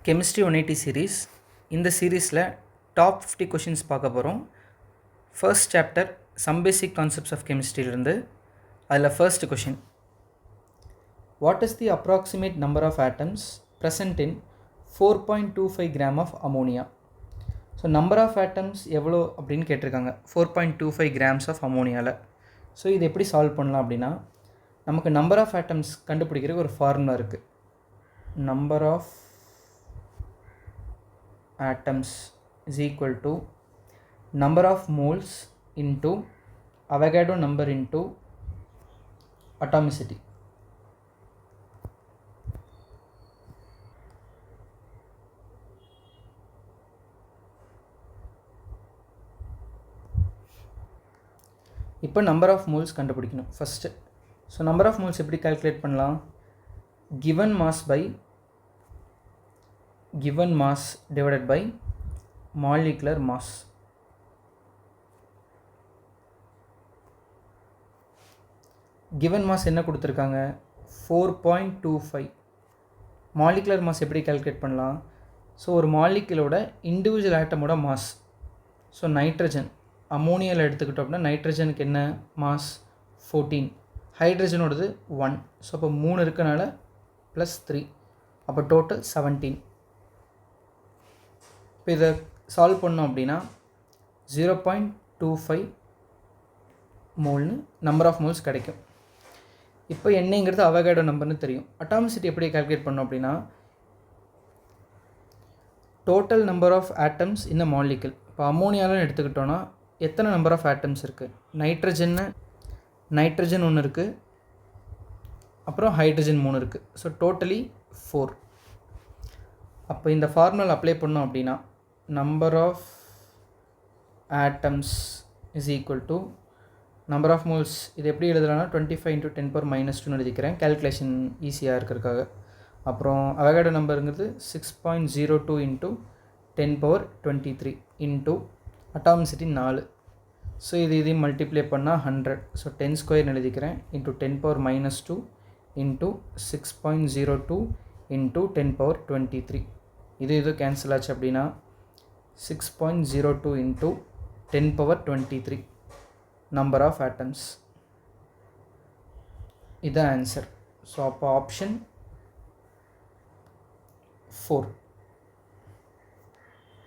Chemistry 180 series. இந்த சீரீஸில் top 50 questions பார்க்க போகிறோம். First chapter some basic concepts of கெமிஸ்ட்ரியிலிருந்து. அதில் first question, what is the approximate number of atoms present in 4.25 gram of ammonia? So number of atoms எவ்வளோ அப்படின்னு கேட்டிருக்காங்க 4.25 grams of அமோனியாவில். So இது எப்படி சால்வ் பண்ணலாம் அப்படின்னா, நமக்கு நம்பர் ஆஃப் ஆட்டம்ஸ் கண்டுபிடிக்கிறதுக்கு ஒரு ஃபார்முலா இருக்குது. Number of atoms is equal to number of moles into Avogadro number into atomicity. இப்போ நம்பர் ஆஃப் மோல்ஸ் கண்டுபிடிக்கணும் first. So number of moles எப்படி கால்குலேட் பண்ணலாம்? given mass divided by molecular mass. given mass என்ன கொடுத்துருக்காங்க? 4.25. molecular mass எப்படி calculate பண்ணலாம்? So ஒரு மாலிகுலோட individual ஆட்டமோட mass. So nitrogen அமோனியாவில் எடுத்துக்கிட்டோம் அப்படின்னா நைட்ரஜனுக்கு என்ன மாஸ்? 14. ஹைட்ரஜனோடது 1. ஸோ அப்போ 3 இருக்கனால +3, அப்போ டோட்டல் 17. இப்போ இதை சால்வ் பண்ணோம் அப்படின்னா 0.25 மோல்னு நம்பர் ஆஃப் மோல்ஸ் கிடைக்கும். இப்போ என்னங்கிறது அவகேடோ நம்பர்னு தெரியும். அட்டாமிசிட்டி எப்படி கால்குலேட் பண்ணோம் அப்படின்னா, total number of atoms in a molecule. இப்போ அமோனியாவில் எடுத்துக்கிட்டோன்னா எத்தனை நம்பர் ஆஃப் ஆட்டம்ஸ் இருக்குது? நைட்ரஜன் 1 இருக்குது, அப்புறம் ஹைட்ரஜன் 3 இருக்குது. So totally 4. அப்போ இந்த ஃபார்முலா அப்ளை பண்ணோம் அப்படின்னா number of atoms is equal to number of moles. இது எப்படி எழுதலாம்னா 25 into 10 power minus 2 எழுதிக்கிறேன், கேல்குலேஷன் ஈஸியாக இருக்கிறதுக்காக. அப்புறம் அவகேடோ நம்பருங்கிறது 6.02 into 10 power 23 into atomicity 4. So இதையும் மல்டிப்ளை பண்ணால் 100. ஸோ 10 ஸ்கொயர் எழுதிக்கிறேன் into 10 power minus 2 into 6.02 into 10 power 23. இது கேன்சல் ஆச்சு அப்படின்னா 6.02 into 10 power 23 number of atoms. இது ஆன்சர். ஸோ அப்போ ஆப்ஷன் 4.